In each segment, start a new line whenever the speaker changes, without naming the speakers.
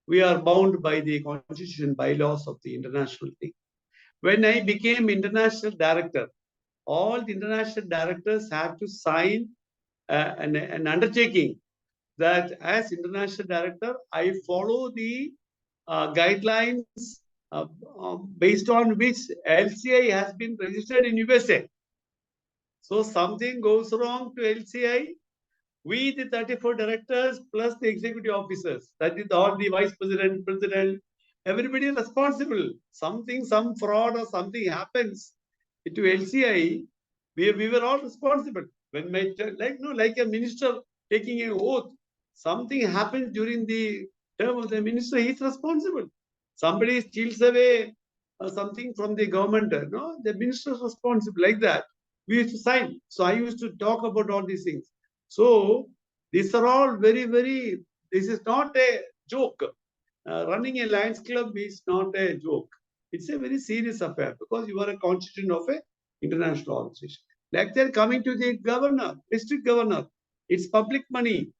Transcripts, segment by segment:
we are bound by the constitution bylaws of the international thing. When I became international director, all the international directors have to sign an undertaking that as international director, I follow the guidelines based on which LCI has been registered in USA. So something goes wrong to LCI, we the 34 directors plus the executive officers, that is all the vice president, everybody is responsible. Some fraud or something happens to LCI, we were all responsible. When like a minister taking an oath, something happens during the term of the minister, he is responsible. Somebody steals away something from the government, no, the minister is responsible. Like that, we used to sign. So I used to talk about all these things. So these are all very, very, this is not a joke. Running a Lions Club is not a joke. It's a very serious affair because you are a constituent of an international organization. Like they're coming to the governor, district governor. It's public money.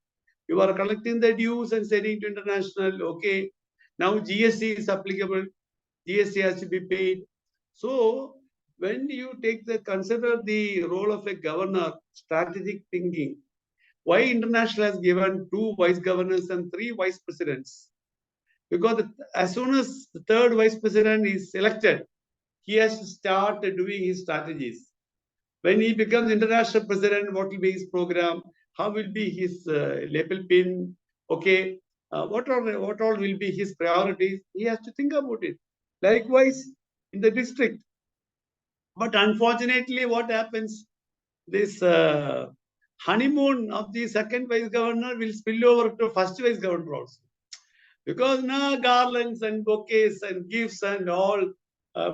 You are collecting the dues and sending to international. Okay. Now GST is applicable. GST has to be paid. So when you consider the role of a governor, strategic thinking, why international has given 2 vice governors and 3 vice presidents? Because as soon as the 3rd vice president is elected, he has to start doing his strategies. When he becomes international president, what will be his program? How will be his label pin? Okay, what all will be his priorities? He has to think about it. Likewise, in the district. But unfortunately, what happens? This honeymoon of the 2nd vice governor will spill over to 1st vice governor also. Because now garlands and bouquets and gifts and all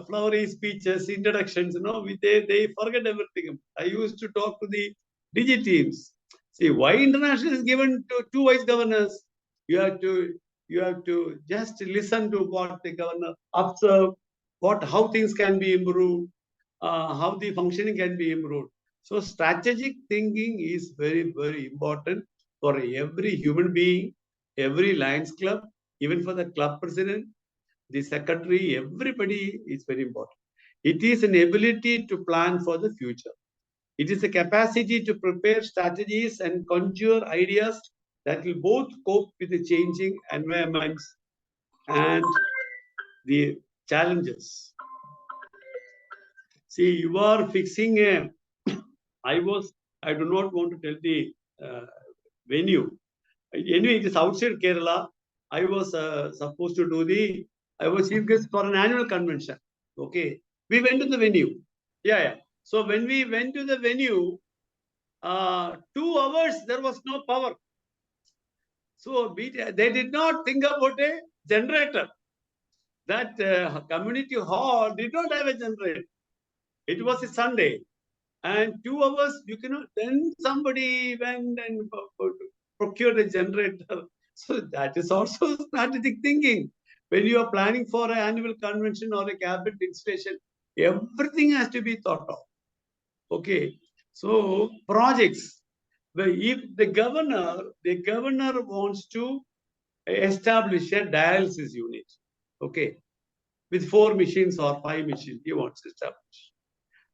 flowery speeches, introductions, they forget everything. I used to talk to the DG teams. See, why international is given to 2 vice governors? You have to just listen to what the governor observe, how things can be improved, how the functioning can be improved. So strategic thinking is very, very important for every human being, every Lions Club, even for the club president, the secretary, everybody is very important. It is an ability to plan for the future. It is a capacity to prepare strategies and conjure ideas that will both cope with the changing environments and the challenges. See, you are fixing I do not want to tell the venue. Anyway, it is outside Kerala. I was supposed to I was chief guest for an annual convention. Okay. We went to the venue. Yeah. So when we went to the venue, 2 hours, there was no power. So they did not think about a generator. That community hall did not have a generator. It was a Sunday. And 2 hours, you cannot, then somebody went and procured a generator. So that is also strategic thinking. When you are planning for an annual convention or a cabinet installation, everything has to be thought of. Okay. So projects. If the governor wants to establish a dialysis unit, okay, with 4 machines or 5 machines, he wants to establish.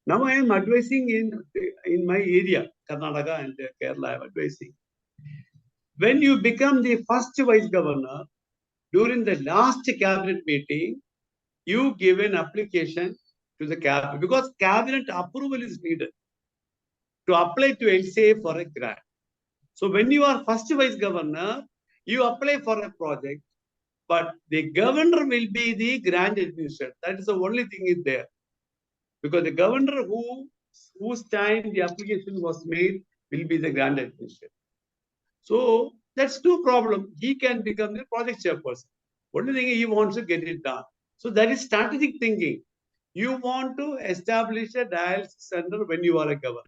Now I am advising in my area, Karnataka and Kerala, I am advising. When you become the 1st vice governor, during the last cabinet meeting, you give an application to the cabinet because cabinet approval is needed to apply to LCA for a grant. So when you are 1st vice governor, you apply for a project, but the governor will be the grant administrator. That is the only thing is there. Because the governor whose time the application was made will be the grant administrator. So that's no problem. He can become the project chairperson. Only thing he wants to get it done. So that is strategic thinking. You want to establish a dialysis center when you are a governor.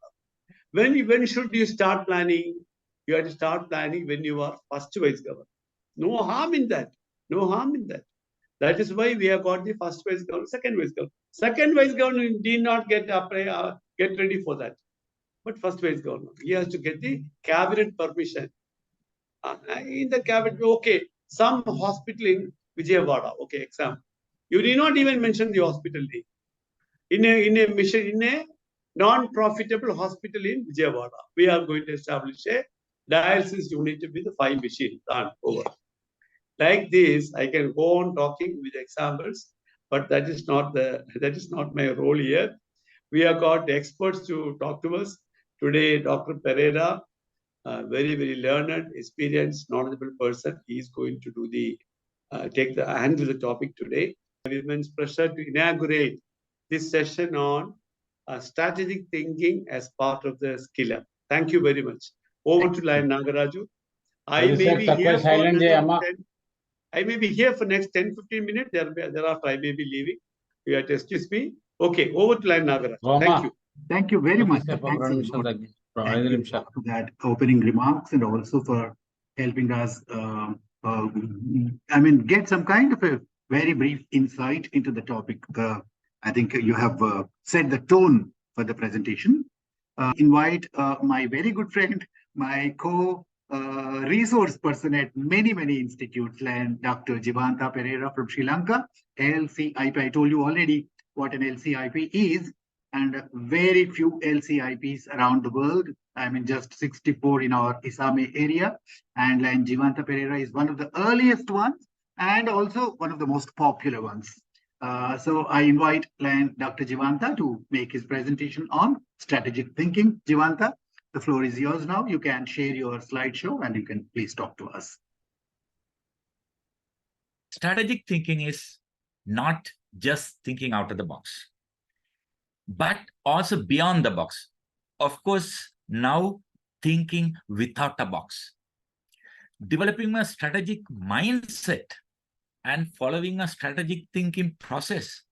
When should you start planning? You have to start planning when you are 1st vice governor. No harm in that. No harm in that. That is why we have got the 1st vice governor, 2nd vice governor. 2nd vice governor did not get ready for that. But 1st vice governor, he has to get the cabinet permission. In the cabinet, okay, some hospital in Vijayawada. Okay, example. You need not even mention the hospital name. In a non-profitable hospital in Vijayawada, we are going to establish a dialysis unit with 5 machines. Done. Over. Like this, I can go on talking with examples, but that is not my role here. We have got experts to talk to us today. Dr. Pereira, very, very learned, experienced, knowledgeable person. He is going to do take the hand of the topic today. Immense pleasure to inaugurate this session on strategic thinking as part of the SkillUP. Thank you very much. Over to line nagaRAJU. I may be here for I may be here for next 10-15 minutes. Thereafter, I may be leaving. You have to excuse me. Okay, over to line nagaRAJU. Thank you.
Thank you very much. Thanks a lot. Thank you for that opening remarks and also for helping us, get some kind of a very brief insight into the topic. I think you have set the tone for the presentation. Invite my very good friend, my resource person at many institutes, like Dr. Jivanta Pereira from Sri Lanka, LCIP. I told you already what an LCIP is, and very few LCIPs around the world. Just 64 in our Isame area, and Jivanta Pereira is one of the earliest ones and also one of the most popular ones. So I invite Dr. Jivanta to make his presentation on strategic thinking. Jivanta, the floor is yours now. You can share your slideshow and you can please talk to us.
Strategic thinking is not just thinking out of the box, but also beyond the box. Of course, now thinking without a box. Developing a strategic mindset and following a strategic thinking process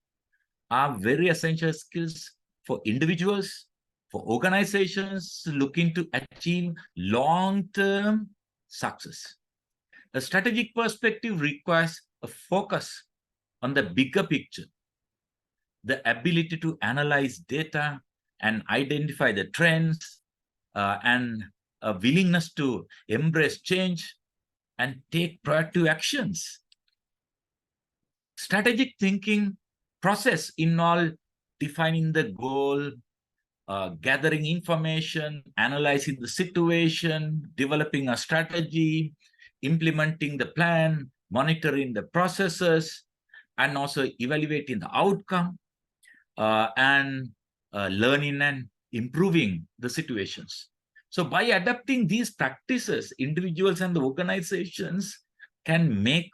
are very essential skills for individuals, for organizations looking to achieve long-term success. A strategic perspective requires a focus on the bigger picture, the ability to analyze data and identify the trends, and a willingness to embrace change and take proactive actions. Strategic thinking process involves defining the goal, gathering information, analyzing the situation, developing a strategy, implementing the plan, monitoring the processes, and also evaluating the outcome, and learning and improving the situations. So by adapting these practices, individuals and the organizations can make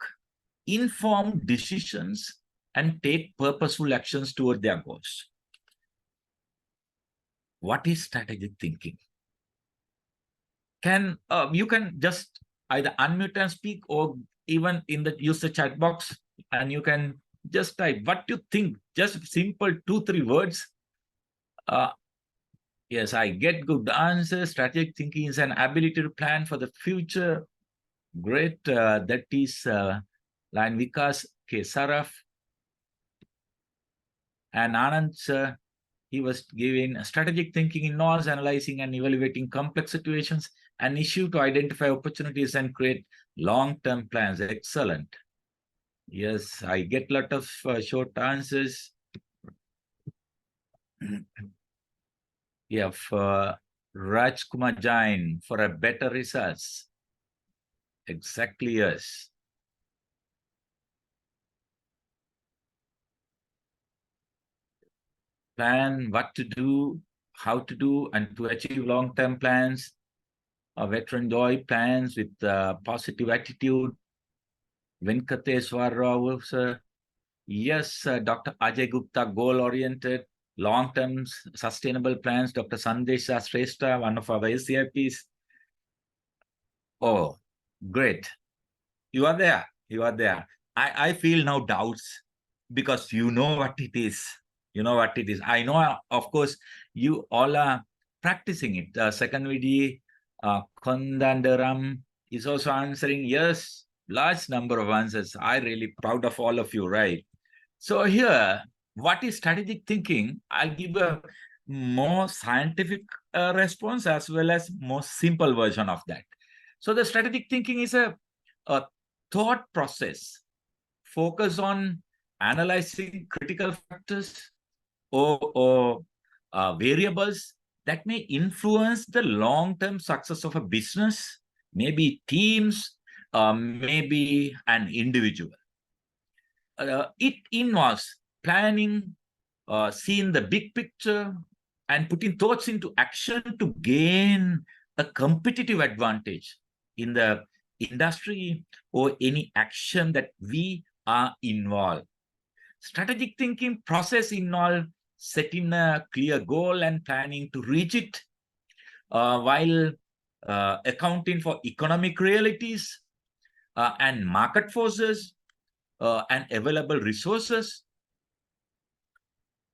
informed decisions and take purposeful actions toward their goals. What is strategic thinking? You can just either unmute and speak, or even use the chat box, and you can just type what you think, just simple 2-3 words. Yes, I get good answers. Strategic thinking is an ability to plan for the future. Great. That is line Vikas K. Saraf. And Anand, sir, he was giving strategic thinking involves analyzing and evaluating complex situations, an issue to identify opportunities and create long-term plans. Excellent. Yes, I get a lot of short answers. Yeah, for Rajkumar Jain, for a better results. Exactly, yes. Plan what to do, how to do, and to achieve long-term plans. A veteran joy plans with positive attitude. Venkateswar Rao, sir. Yes, Dr. Ajay Gupta, goal-oriented, long-term sustainable plans. Dr. Sandesh Shrestha, one of our LCIPs. Oh, great. You are there. You are there. I feel no doubts because you know what it is. You know what it is. I know, of course, you all are practicing it. Second VD, Kondandaram is also answering yes, large number of answers. I'm really proud of all of you, right? So here, what is strategic thinking? I'll give a more scientific response as well as more simple version of that. So the strategic thinking is a thought process focus on analyzing critical factors or variables that may influence the long-term success of a business, maybe teams, maybe an individual. It involves planning, seeing the big picture, and putting thoughts into action to gain a competitive advantage in the industry or any action that we are involved. Strategic thinking process involves setting a clear goal and planning to reach it, while accounting for economic realities and market forces and available resources.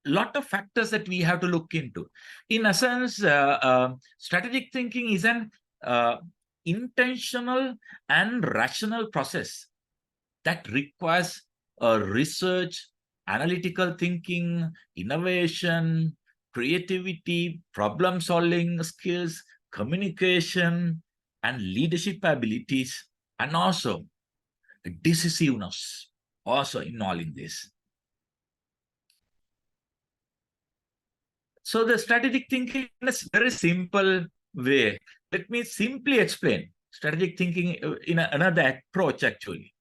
Lot of factors that we have to look into. In a sense, strategic thinking is an intentional and rational process that requires research, analytical thinking, innovation, creativity, problem-solving skills, communication, and leadership abilities, and also decisiveness also involved in this. So the strategic thinking in a very simple way. Let me simply explain strategic thinking in another approach, actually.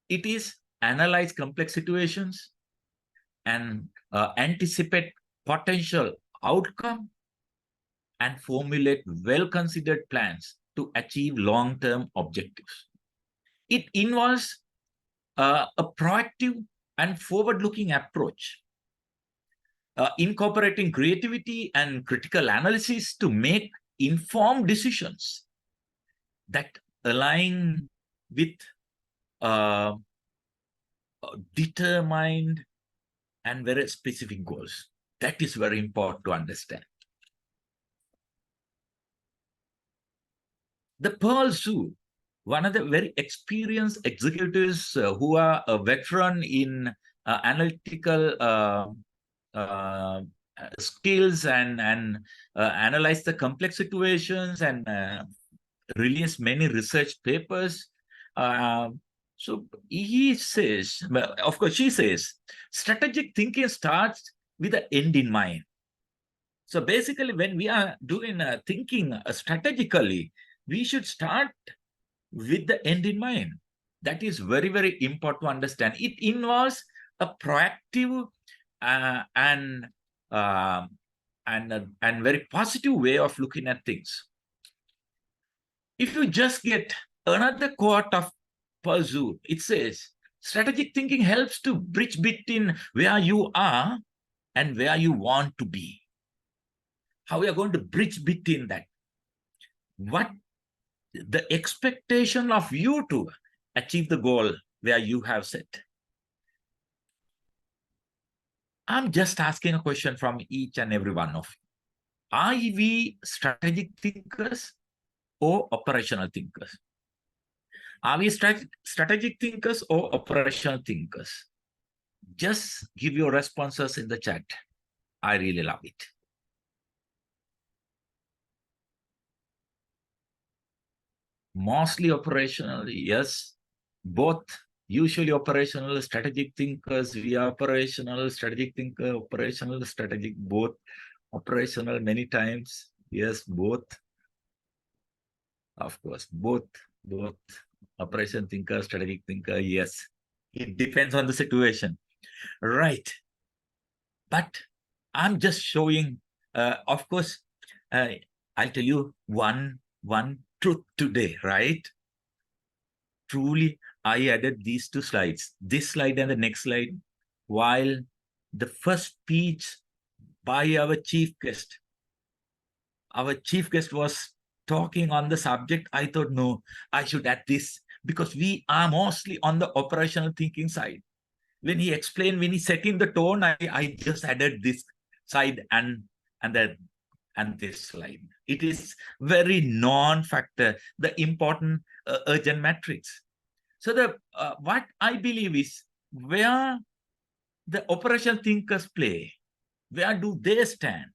It is analyze complex situations and anticipate potential outcome and formulate well-considered plans to achieve long-term objectives. It involves a proactive and forward-looking approach, incorporating creativity and critical analysis to make informed decisions that align with determined and very specific goals. That is very important to understand. The Pearl Zoo, one of the very experienced executives who are a veteran in analytical skills and analyze the complex situations and release many research papers. So he says, well, of course, she says, strategic thinking starts with the end in mind. So basically, when we are doing thinking strategically, we should start with the end in mind. That is very, very important to understand. It involves a proactive and very positive way of looking at things. If you just get another quote of Pearl Zoo, it says, strategic thinking helps to bridge between where you are and where you want to be. How we are going to bridge between that? What the expectation of you to achieve the goal where you have set. I'm just asking a question from each and every one of you. Are we strategic thinkers or operational thinkers? Are we strategic thinkers or operational thinkers? Just give your responses in the chat. I really love it. Mostly operational, yes. Both, usually operational, strategic thinkers, we are operational, strategic thinker, operational, strategic, both. Operational many times, yes, both. Of course, both. Operation thinker, strategic thinker, yes. It depends on the situation. Right. But I'm just showing, of course, I'll tell you one truth today, right? Truly, I added these two slides, this slide and the next slide, while the first speech by our chief guest was talking on the subject. I thought, no, I should add this because we are mostly on the operational thinking side. When he explained, when he set in the tone, I just added this side and this slide. It is very non-factor, the important urgent metrics. So the what I believe is where the operational thinkers play, where do they stand?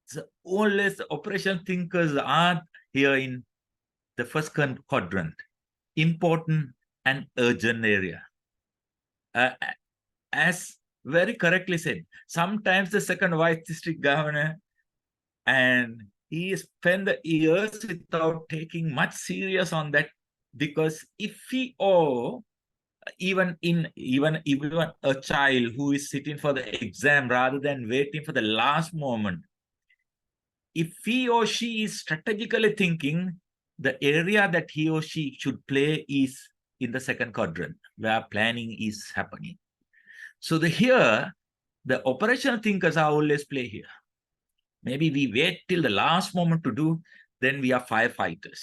So always the operational thinkers are here in the first quadrant. important and urgent area. As very correctly said, sometimes the second vice district governor, and he spent years without taking much serious on that, because if he or even a child who is sitting for the exam rather than waiting for the last moment, if he or she is strategically thinking, the area that he or she should play is in the second quadrant where planning is happening. So here, the operational thinkers are always play here. Maybe we wait till the last moment to do, then we are firefighters,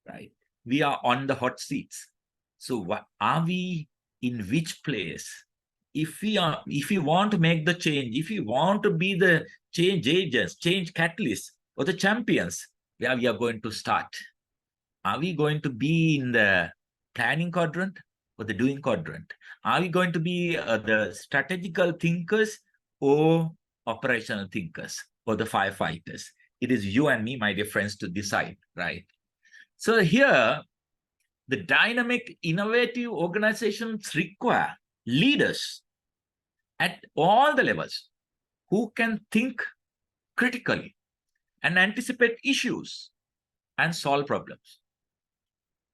right? We are on the hot seats. So what are we in which place? If we want to make the change, if we want to be the change agents, change catalysts, or the champions, where we are going to start? Are we going to be in the planning quadrant or the doing quadrant? Are we going to be the strategical thinkers or operational thinkers or the firefighters? It is you and me, my dear friends, to decide, right? So here, the dynamic, innovative organizations require leaders at all the levels who can think critically and anticipate issues and solve problems.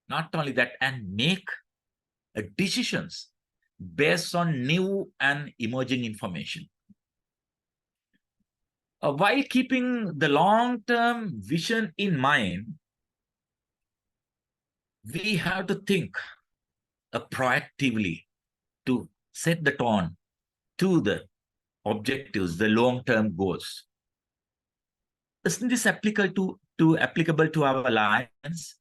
Not only that, and make decisions based on new and emerging information. While keeping the long-term vision in mind, we have to think proactively to set the tone to the objectives, the long-term goals. Isn't this applicable to our lives?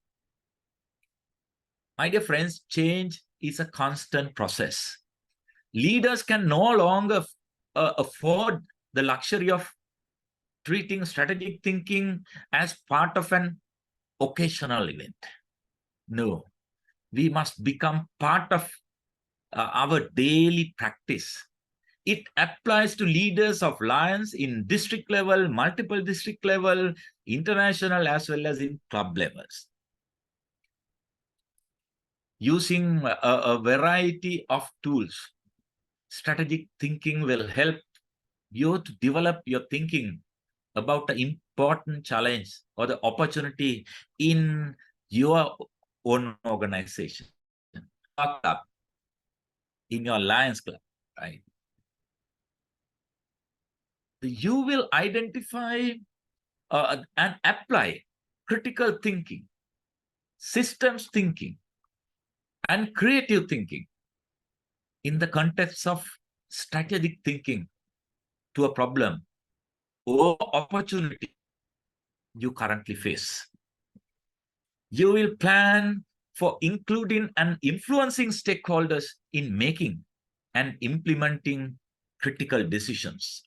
My dear friends, change is a constant process. Leaders can no longer afford the luxury of treating strategic thinking as part of an occasional event. No, we must become part of our daily practice. It applies to leaders of Lions in district level, multiple district level, international, as well as in club levels. Using a variety of tools, strategic thinking will help you to develop your thinking about the important challenge or the opportunity in your own organization, club, in your Lions Club, right? You will identify and apply critical thinking, systems thinking, and creative thinking in the context of strategic thinking to a problem or opportunity you currently face. You will plan for including and influencing stakeholders in making and implementing critical decisions.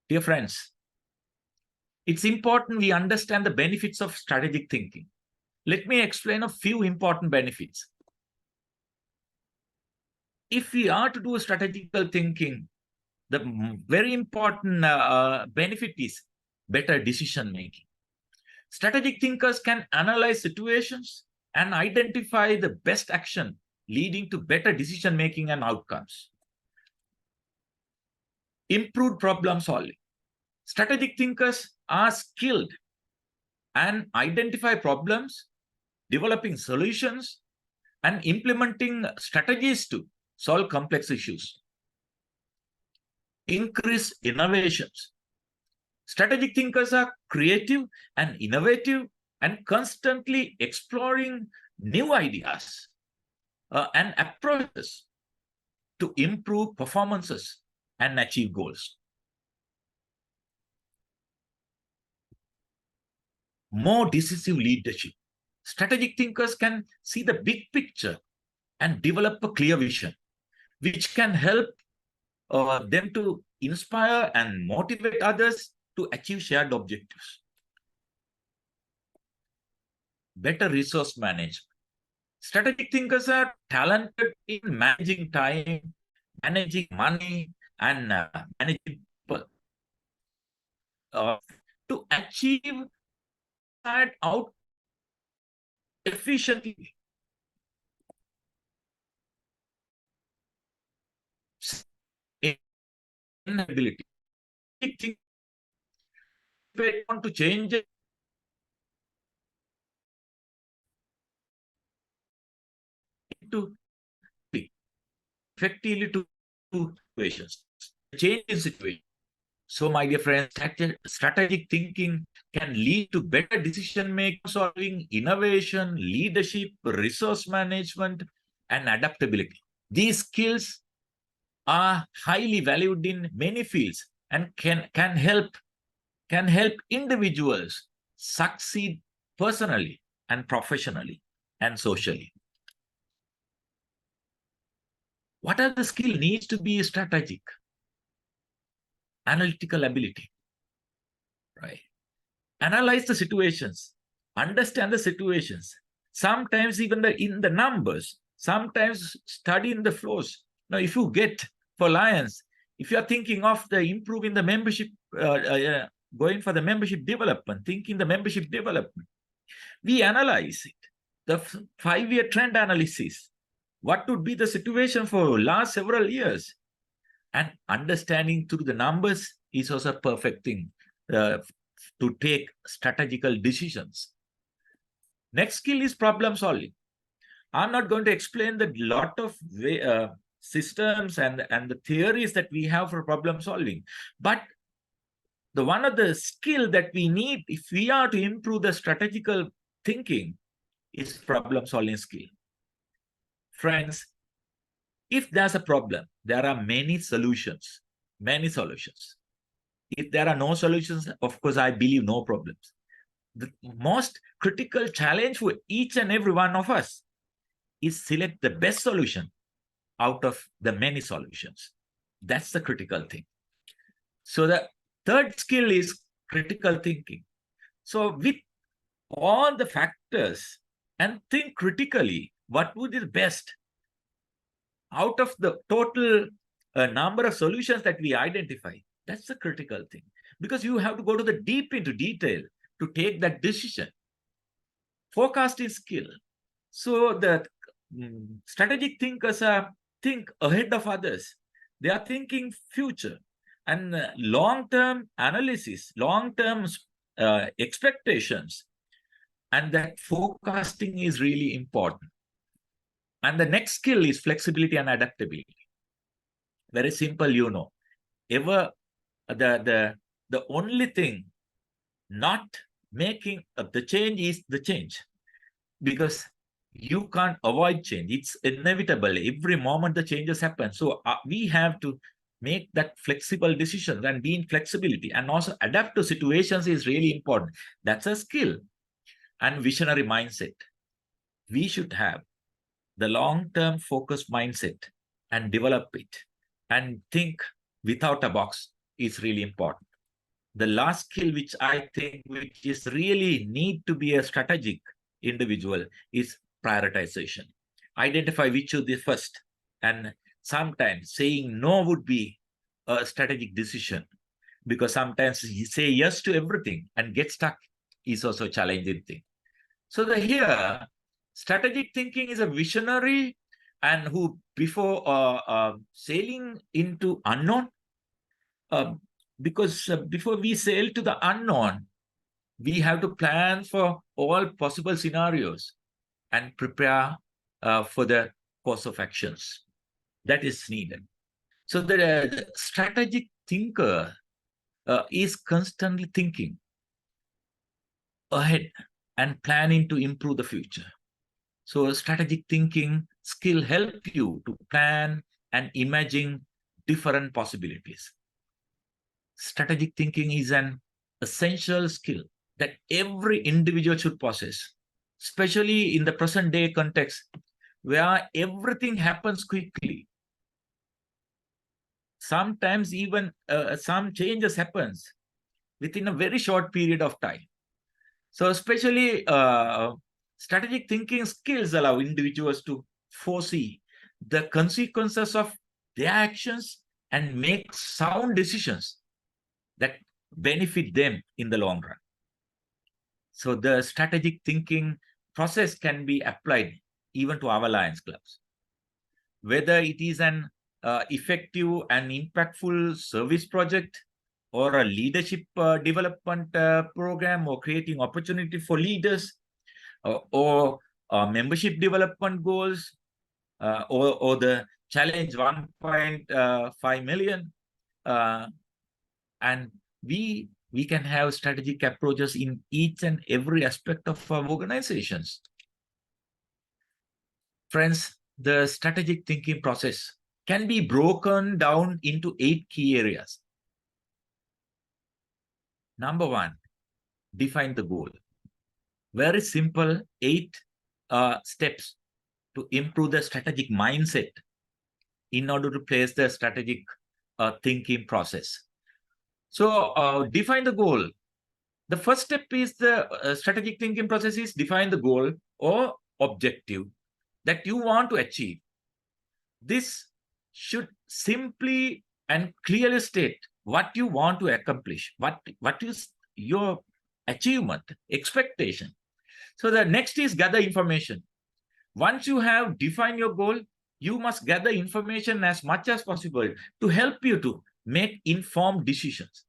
Dear friends, it's important we understand the benefits of strategic thinking. Let me explain a few important benefits. If we are to do strategical thinking, the very important benefit is better decision making. Strategic thinkers can analyze situations and identify the best action leading to better decision making and outcomes. Improved problem solving. Strategic thinkers are skilled and identify problems, developing solutions, and implementing strategies to solve complex issues. Increase innovations. Strategic thinkers are creative and innovative and constantly exploring new ideas and approaches to improve performances and achieve goals. More decisive leadership. Strategic thinkers can see the big picture and develop a clear vision, which can help them to inspire and motivate others to achieve shared objectives. Better resource management. Strategic thinkers are talented in managing time, managing money, and managing people to achieve that outcome efficiently. Inability. If I want to change it, to effectively to situations, change in situation. So, my dear friends, strategic thinking can lead to better decision making, solving, innovation, leadership, resource management, and adaptability. These skills are highly valued in many fields and can help individuals succeed personally and professionally and socially. What are the skills needs to be strategic? Analytical ability, right? Analyze the situations, understand the situations, sometimes even in the numbers, sometimes study in the flows. Now, if you get for Lions, if you are thinking of the improving the membership, going for the membership development, thinking the membership development, we analyze it. The 5-year trend analysis, what would be the situation for last several years, and understanding through the numbers is also a perfect thing to take strategical decisions. Next skill is problem solving. I'm not going to explain the lot of systems and the theories that we have for problem solving, but the one of the skill that we need if we are to improve the strategical thinking is problem solving skill. Friends, if there's a problem, there are many solutions, many solutions. If there are no solutions, of course, I believe no problems. The most critical challenge for each and every one of us is select the best solution out of the many solutions. That's the critical thing. So the third skill is critical thinking. So with all the factors and think critically, what would be the best out of the total number of solutions that we identify. That's the critical thing, because you have to go to the deep into detail to take that decision. Forecasting skill. So the strategic thinkers think ahead of others. They are thinking future and long-term analysis, long-term expectations, and that forecasting is really important. And the next skill is flexibility and adaptability. Very simple, you know. Ever the only thing not making the change is the change, because you can't avoid change. It's inevitable. Every moment the changes happen. So we have to make that flexible decisions and be in flexibility, and also adapt to situations is really important. That's a skill. And visionary mindset. We should have the long-term focused mindset and develop it and think without a box is really important. The last skill, which I think which is really need to be a strategic individual, is prioritization. Identify which is the first, and sometimes saying no would be a strategic decision, because sometimes you say yes to everything and get stuck is also a challenging thing. So here, strategic thinking is a visionary and who before sailing into unknown, because before we sail to the unknown, we have to plan for all possible scenarios and prepare for the course of actions that is needed. So the strategic thinker is constantly thinking ahead and planning to improve the future. So strategic thinking skill help you to plan and imagine different possibilities. Strategic thinking is an essential skill that every individual should possess, especially in the present day context where everything happens quickly. Sometimes even some changes happens within a very short period of time. So especially strategic thinking skills allow individuals to foresee the consequences of their actions and make sound decisions that benefit them in the long run. So the strategic thinking process can be applied even to our Lions clubs. Whether it is an effective and impactful service project, or a leadership development program, or creating opportunity for leaders, or membership development goals, or the challenge 1.5 million. And we can have strategic approaches in each and every aspect of our organizations. Friends, the strategic thinking process can be broken down into 8 key areas. Number 1, define the goal. Very simple, 8 steps to improve the strategic mindset in order to place the strategic thinking process. So define the goal. The first step is the strategic thinking process is define the goal or objective that you want to achieve. This should simply and clearly state what you want to accomplish, what is your achievement, expectation. So the next is gather information. Once you have defined your goal, you must gather information as much as possible to help you to make informed decisions.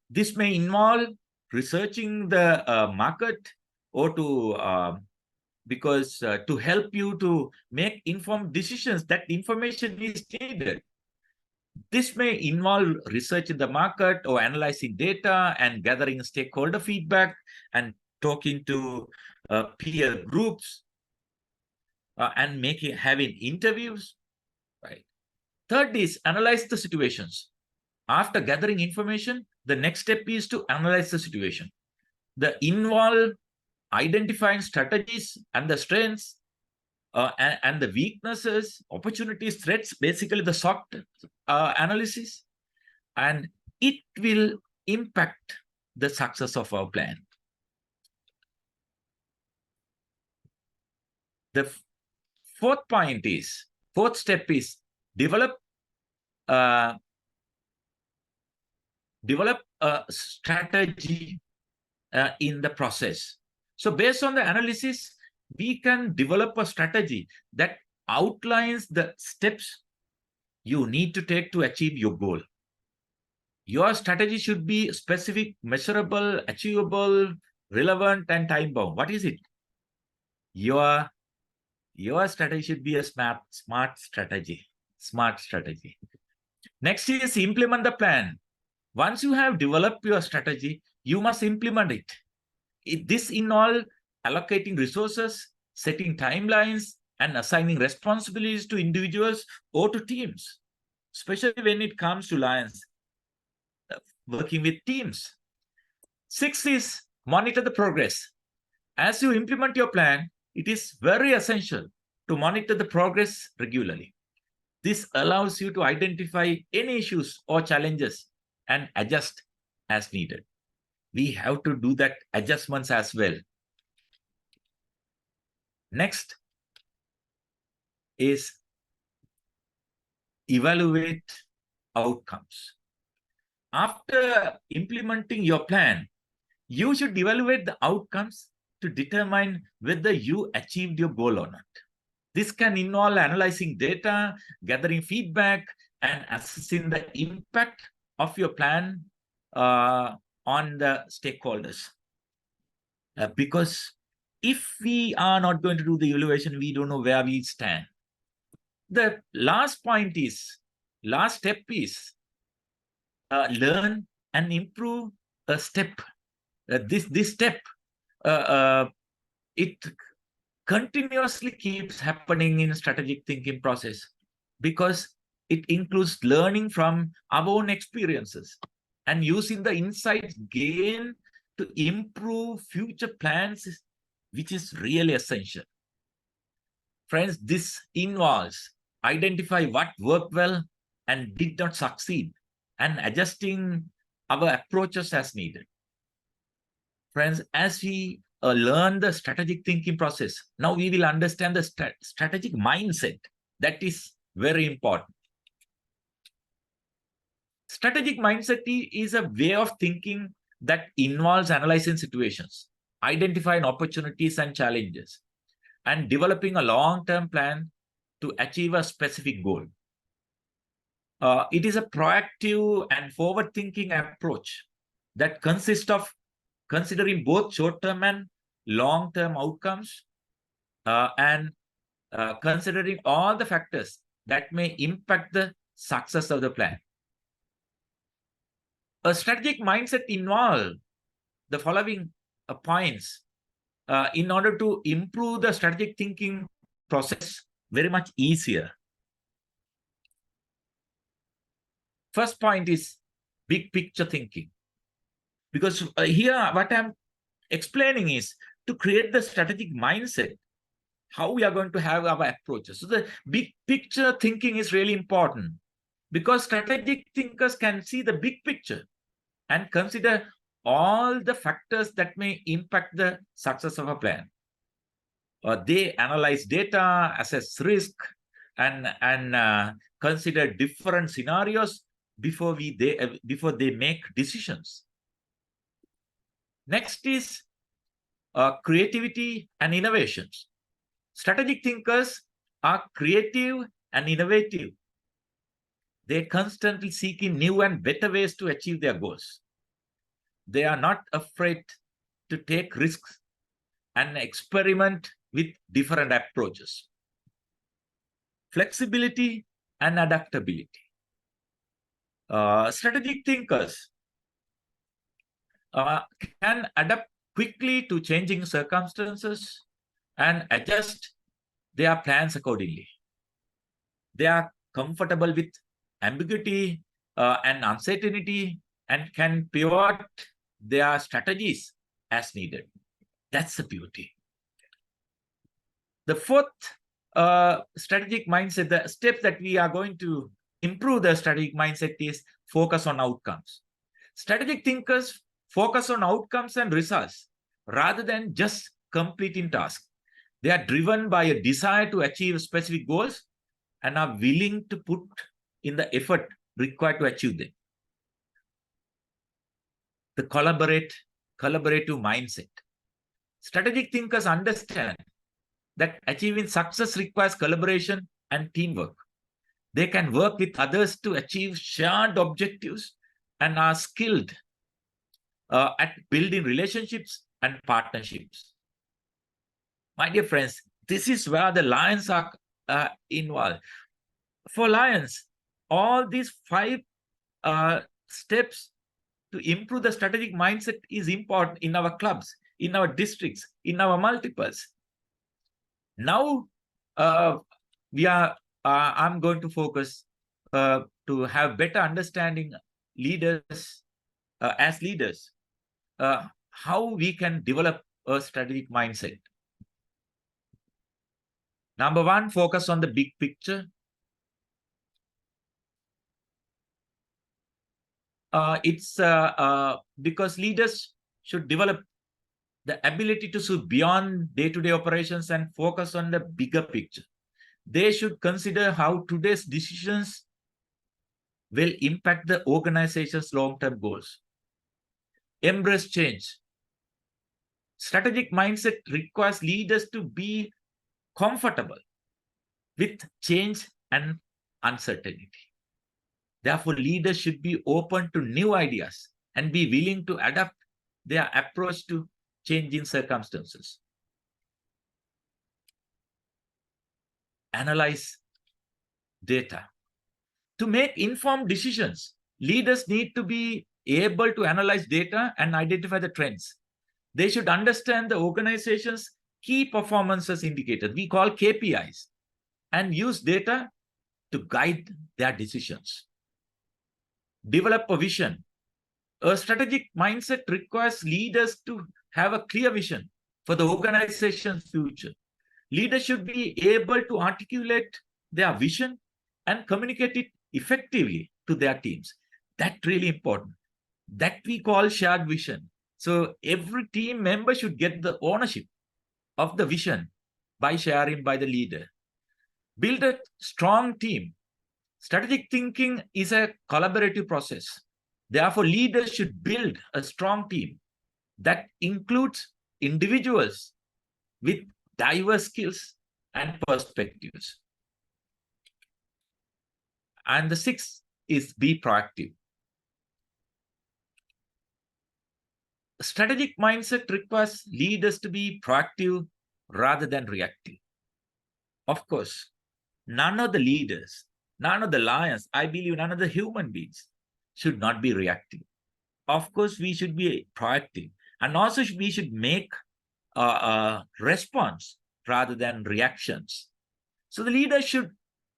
This may involve researching the market, or to to help you to make informed decisions, that information is needed. This may involve research in the market, or analyzing data and gathering stakeholder feedback and talking to peer groups and having interviews, right? Third is analyze the situations. After gathering information, the next step is to analyze the situation. The involve identifying strategies and the strengths and the weaknesses, opportunities, threats, basically the SWOT analysis, and it will impact the success of our plan. The fourth step is develop a strategy in the process. So based on the analysis, we can develop a strategy that outlines the steps you need to take to achieve your goal. Your strategy should be specific, measurable, achievable, relevant, and time-bound. What is it? Your strategy should be a smart strategy. Smart strategy. Next is implement the plan. Once you have developed your strategy, you must implement it. This involves allocating resources, setting timelines, and assigning responsibilities to individuals or to teams, especially when it comes to Lions, working with teams. 6 is monitor the progress. As you implement your plan, it is very essential to monitor the progress regularly. This allows you to identify any issues or challenges and adjust as needed. We have to do that adjustments as well. Next is evaluate outcomes. After implementing your plan, you should evaluate the outcomes to determine whether you achieved your goal or not. This can involve analyzing data, gathering feedback, and assessing the impact of your plan on the stakeholders. Because if we are not going to do the evaluation, we don't know where we stand. The last step is learn and improve a step. This step, it continuously keeps happening in strategic thinking process, because it includes learning from our own experiences and using the insights gained to improve future plans, which is really essential. Friends, this involves identify what worked well and did not succeed, and adjusting our approaches as needed. Friends, as we learn the strategic thinking process, now we will understand the strategic mindset. That is very important. Strategic mindset is a way of thinking that involves analyzing situations, identifying opportunities and challenges, and developing a long-term plan to achieve a specific goal. It is a proactive and forward-thinking approach that consists of considering both short-term and long-term outcomes and considering all the factors that may impact the success of the plan. A strategic mindset involves the following points in order to improve the strategic thinking process very much easier. First point is big picture thinking. Because here what I'm explaining is to create the strategic mindset, how we are going to have our approaches. So the big picture thinking is really important because strategic thinkers can see the big picture and consider all the factors that may impact the success of a plan. They analyze data, assess risk, and consider different scenarios before they make decisions. Next is creativity and innovations. Strategic thinkers are creative and innovative. They constantly seeking new and better ways to achieve their goals. They are not afraid to take risks and experiment with different approaches. Flexibility and adaptability. Strategic thinkers can adapt quickly to changing circumstances and adjust their plans accordingly. They are comfortable with ambiguity and uncertainty and can pivot their strategies as needed. That's the beauty. The fourth strategic mindset, the step that we are going to improve the strategic mindset is focus on outcomes. Strategic thinkers focus on outcomes and results rather than just completing tasks. They are driven by a desire to achieve specific goals and are willing to put in the effort required to achieve them. The collaborative mindset. Strategic thinkers understand that achieving success requires collaboration and teamwork. They can work with others to achieve shared objectives and are skilled at building relationships and partnerships. My dear friends, this is where the lions are involved. For lions, all these 5 steps to improve the strategic mindset is important in our clubs, in our districts, in our multiples. Now, I'm going to focus to have better understanding leaders as leaders, how we can develop a strategic mindset. Number 1, focus on the big picture. It's because leaders should develop the ability to see beyond day-to-day operations and focus on the bigger picture. They should consider how today's decisions will impact the organization's long-term goals. Embrace change. Strategic mindset requires leaders to be comfortable with change and uncertainty. Therefore, leaders should be open to new ideas and be willing to adapt their approach to changing circumstances. Analyze data. To make informed decisions, leaders need to be able to analyze data and identify the trends. They should understand the organization's key performances indicators, we call KPIs, and use data to guide their decisions. Develop a vision. A strategic mindset requires leaders to have a clear vision for the organization's future. Leaders should be able to articulate their vision and communicate it effectively to their teams. That's really important. That we call shared vision. So every team member should get the ownership of the vision by sharing by the leader. Build a strong team. Strategic thinking is a collaborative process. Therefore, leaders should build a strong team that includes individuals with diverse skills and perspectives. And the sixth is be proactive. Strategic mindset requires leaders to be proactive rather than reactive. Of course, none of the leaders, none of the lions, I believe none of the human beings should not be reactive. Of course, we should be proactive. And also we should make a response rather than reactions. So the leader should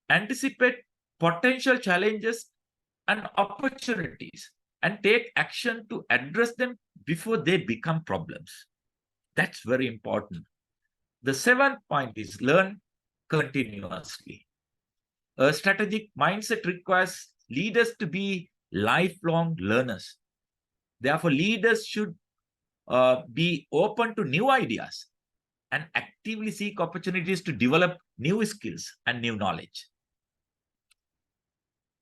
anticipate potential challenges and opportunities and take action to address them before they become problems. That's very important. The seventh point is learn continuously. A strategic mindset requires leaders to be lifelong learners. Therefore, leaders should be open to new ideas and actively seek opportunities to develop new skills and new knowledge.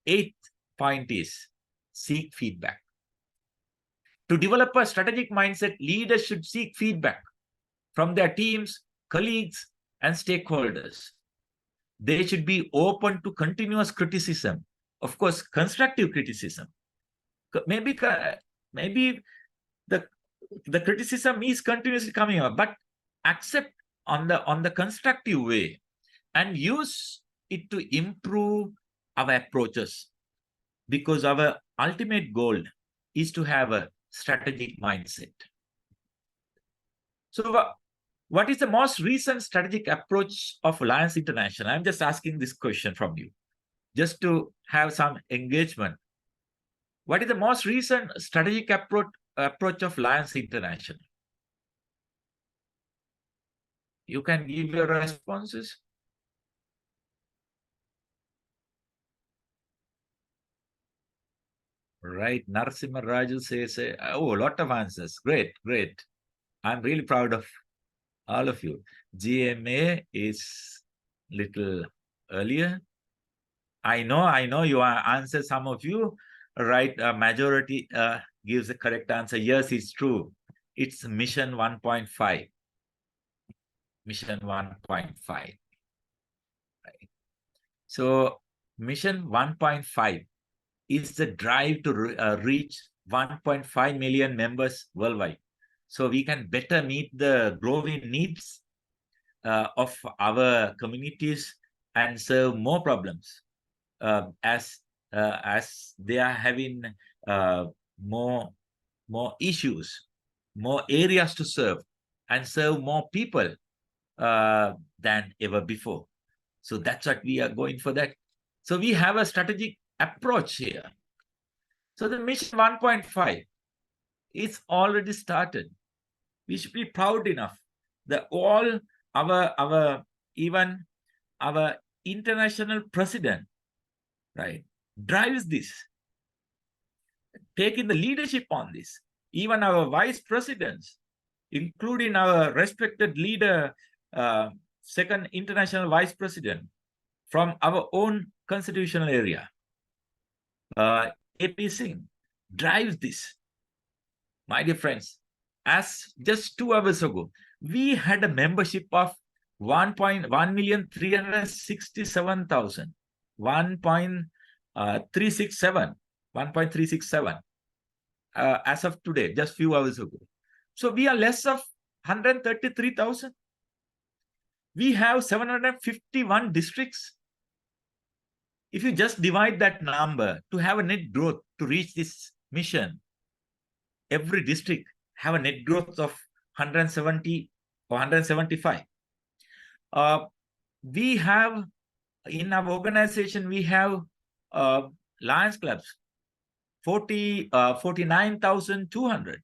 Eighth point is seek feedback. To develop a strategic mindset, leaders should seek feedback from their teams, colleagues, and stakeholders. They should be open to continuous criticism, of course, constructive criticism. Maybe the criticism is continuously coming up, but accept on the constructive way and use it to improve our approaches, because our ultimate goal is to have a strategic mindset. So what is the most recent strategic approach of Alliance International? I'm just asking this question from you, just to have some engagement. What is the most recent strategic approach of Alliance International? You can give your responses. Right, nagaRAJU says, oh, a lot of answers. Great, great. I'm really proud of all of you. GMA is little earlier. I know you answered, some of you, right? Majority gives the correct answer. Yes, it's true. It's mission 1.5. Mission 1.5. Right. So mission 1.5 is the drive to reach 1.5 million members worldwide. So we can better meet the growing needs of our communities and serve more problems as they are having more issues, more areas to serve, and serve more people than ever before. So that's what we are going for that. So we have a strategic approach here. So the mission 1.5 is already started. We should be proud enough that all even our international president, right, drives this, taking the leadership on this. Even our vice presidents, including our respected leader, second international vice president from our own constitutional area, AP Singh, drives this. My dear friends, as just 2 hours ago, we had a membership of 1,367,000, 1.367 as of today, just few hours ago. So we are less of 133,000. We have 751 districts. If you just divide that number to have a net growth to reach this mission, every district have a net growth of 170 or 175. We have, in our organization, we have Lions Clubs, 49,200,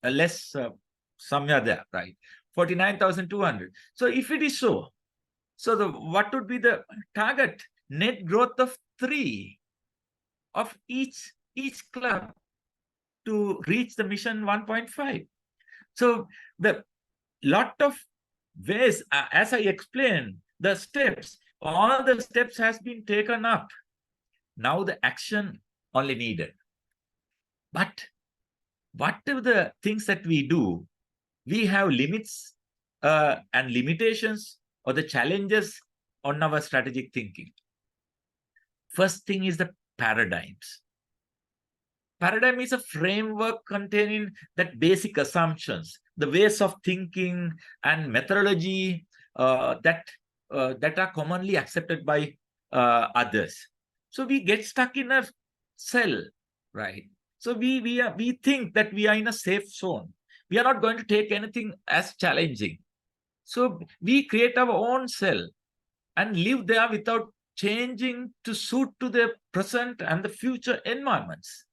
less somewhere there, right? 49,200. So if it is so, what would be the target? Net growth of 3 of each club to reach the mission 1.5. So the lot of ways, as I explained, the steps, all the steps has been taken up. Now the action only needed. But whatever the things that we do, we have limits and limitations or the challenges on our strategic thinking. First thing is the paradigms. Paradigm is a framework containing that basic assumptions, the ways of thinking and methodology that are commonly accepted by others. So we get stuck in a cell, right? So we think that we are in a safe zone. We are not going to take anything as challenging. So we create our own cell and live there without changing to suit to the present and the future environments.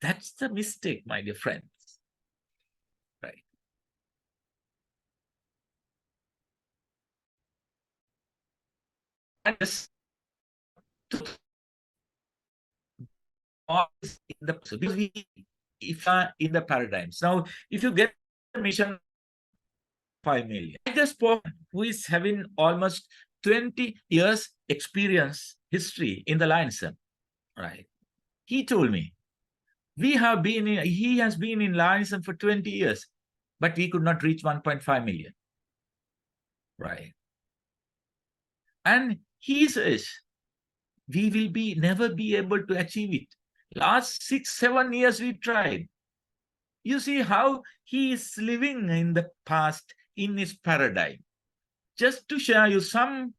That's the mistake, my dear friends. Right. And this in the if in the paradigms. Now, if you get a mission 5 million, I just spoke who is having almost 20 years experience history in the Lionsden, right? He told me he has been in Lionsden for 20 years, but we could not reach 1.5 million, right? And he says we will never be able to achieve it. Last 6-7 years we tried. You see how he is living in the past in his paradigm. Just to share you some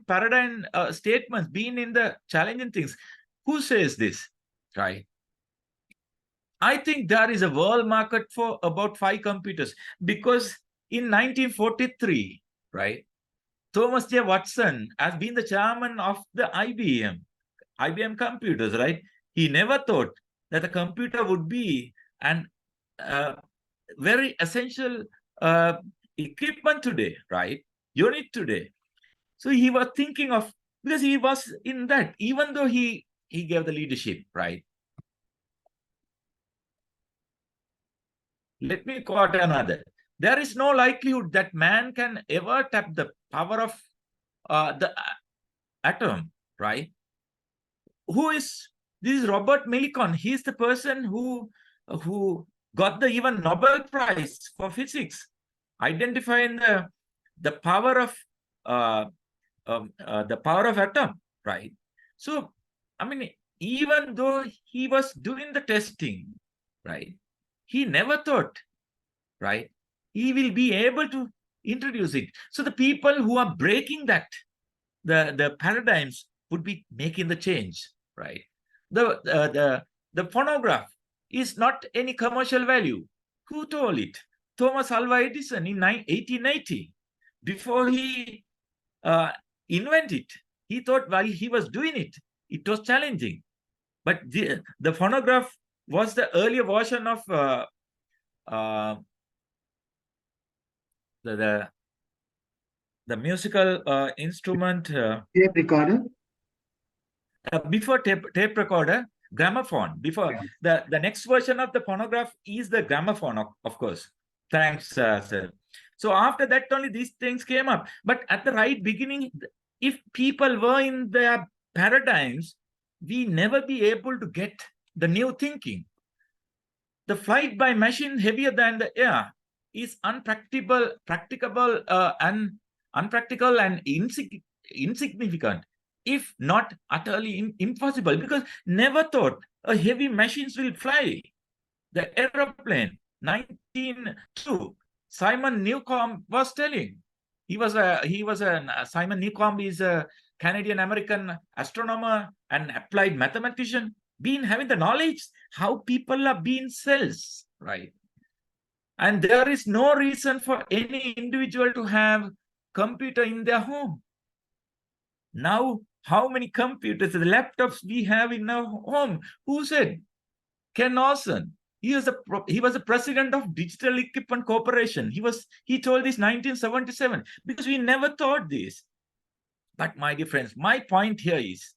paradigm statements being in the challenging things. Who says this, right? I think there is a world market for about 5 computers, because in 1943, right, Thomas J. Watson has been the chairman of the IBM computers, right? He never thought that a computer would be an very essential equipment today, right? Unit today. So he was thinking of, because he was in that, even though he gave the leadership, right? Let me quote another. There is no likelihood that man can ever tap the power of the atom, right? This is Robert Millikan. He is the person who got the even Nobel Prize for physics, identifying the power of atom, right? So, I mean, even though he was doing the testing, right, he never thought, right, he will be able to introduce it. So the people who are breaking that, the paradigms, would be making the change, right? The phonograph is not any commercial value. Who told it? Thomas Alva Edison in 1880. Before he invented, he thought while he was doing it, it was challenging. But the phonograph was the earlier version of the musical instrument.
Tape recorder?
Before tape recorder, gramophone. Before the next version of the phonograph is the gramophone, of course. Thanks, sir. So after that only these things came up. But at the right beginning, if people were in their paradigms, we never be able to get the new thinking. The flight by machine heavier than the air is unpracticable and insignificant, if not utterly impossible, because never thought a heavy machines will fly. The aeroplane, 1902, Simon Newcomb was telling. Simon Newcomb is a Canadian-American astronomer and applied mathematician, been having the knowledge how people are being cells, right? And there is no reason for any individual to have computer in their home. Now, how many computers, the laptops we have in our home? Who said? Ken Olsen. He was the president of Digital Equipment Corporation. He told this 1977, because we never thought this. But my dear friends, my point here is,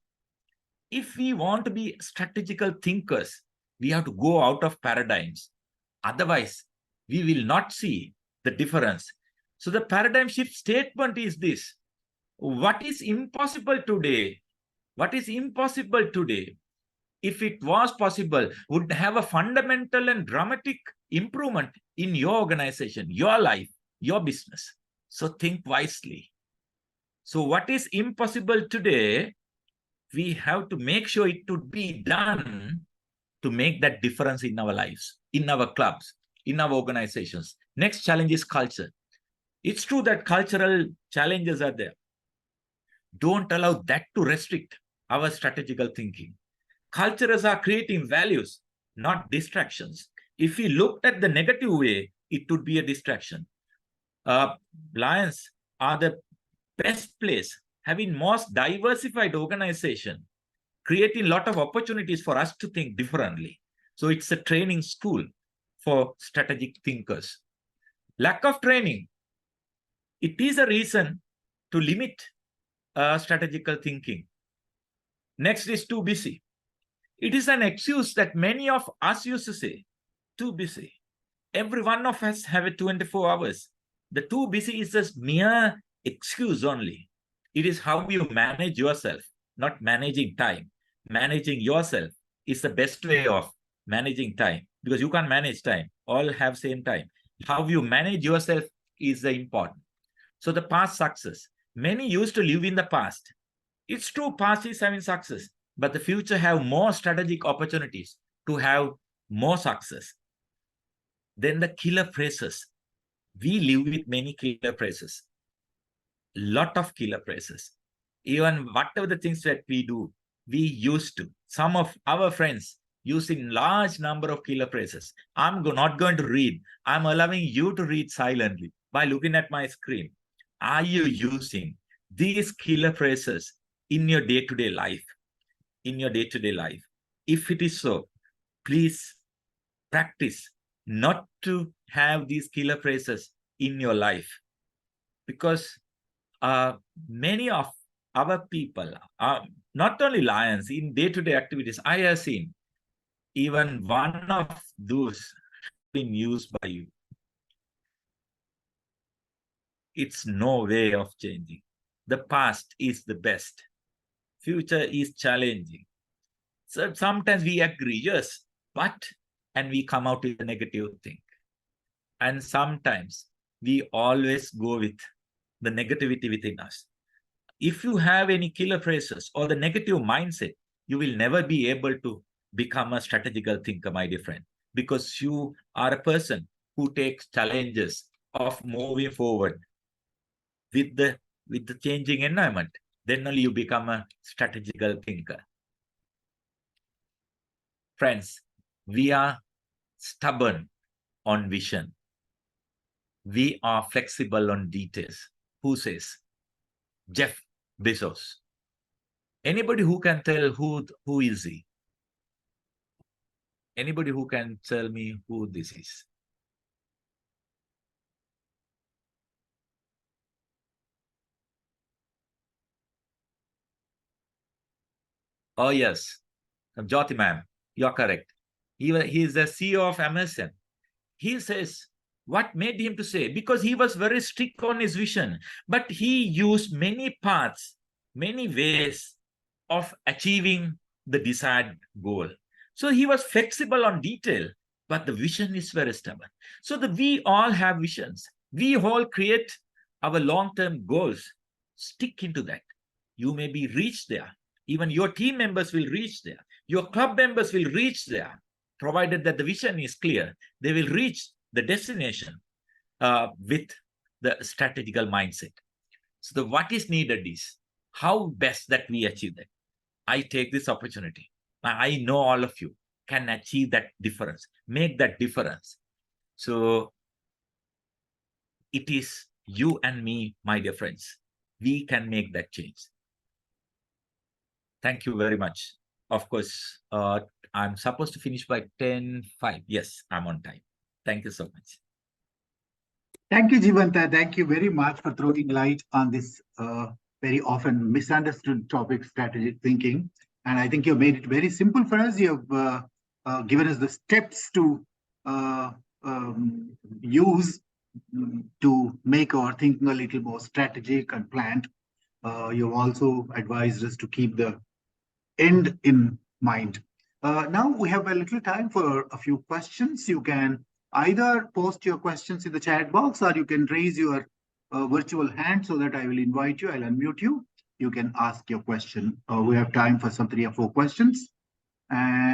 if we want to be strategical thinkers, we have to go out of paradigms. Otherwise, we will not see the difference. So the paradigm shift statement is this: what is impossible today? What is impossible today, if it was possible, would have a fundamental and dramatic improvement in your organization, your life, your business. So think wisely. So what is impossible today, we have to make sure it would be done to make that difference in our lives, in our clubs, in our organizations. Next challenge is culture. It's true that cultural challenges are there. Don't allow that to restrict our strategical thinking. Cultures are creating values, not distractions. If we looked at the negative way, it would be a distraction. Lions are the best place, having most diversified organization, creating a lot of opportunities for us to think differently. So it's a training school for strategic thinkers. Lack of training, it is a reason to limit strategical thinking. Next is too busy. It is an excuse that many of us used to say, too busy. Every one of us have a 24 hours. The too busy is just mere excuse only. It is how you manage yourself, not managing time. Managing yourself is the best way of managing time, because you can't manage time. All have same time. How you manage yourself is the important. So the past success. Many used to live in the past. It's true, past is having success, but the future have more strategic opportunities to have more success. Then the killer phrases. We live with many killer phrases. Lot of killer phrases. Even whatever the things that we do, we used to. Some of our friends using large number of killer phrases. I'm not going to read. I'm allowing you to read silently by looking at my screen. Are you using these killer phrases in your day-to-day life? In your day-to-day life? If it is so, please practice not to have these killer phrases in your life, because many of our people, not only lions, in day-to-day activities, I have seen even one of those being used by you. It's no way of changing. The past is the best. Future is challenging. So sometimes we agree, yes, but, and we come out with a negative thing. And sometimes we always go with the negativity within us. If you have any killer phrases or the negative mindset, you will never be able to become a strategical thinker, my dear friend, because you are a person who takes challenges of moving forward with the changing environment. Then only you become a strategical thinker. Friends, we are stubborn on vision. We are flexible on details. Who says? Jeff Bezos. Anybody who can tell who is he? Anybody who can tell me who this is? Oh, yes. Jyoti ma'am, you're correct. He is the CEO of Amazon. He says, what made him to say? Because he was very strict on his vision, but he used many paths, many ways of achieving the desired goal. So he was flexible on detail, but the vision is very stubborn. So we all have visions. We all create our long-term goals. Stick into that. You may be reached there. Even your team members will reach there. Your club members will reach there, provided that the vision is clear. They will reach the destination with the strategical mindset. So what is needed is how best that we achieve that. I take this opportunity. I know all of you can achieve that difference, make that difference. So it is you and me, my dear friends. We can make that change. Thank you very much. Of course, I'm supposed to finish by 10:05. Yes, I'm on time. Thank you so much.
Thank you, Jivanta. Thank you very much for throwing light on this very often misunderstood topic, strategic thinking. And I think you made it very simple for us. You have given us the steps to use to make our thinking a little more strategic and planned. You've also advised us to keep the end in mind. Now we have a little time for a few questions. You can Either post your questions in the chat box, or you can raise your virtual hand so that I will invite you. I'll unmute you. You can ask your question. We have time for some 3 or 4 questions. And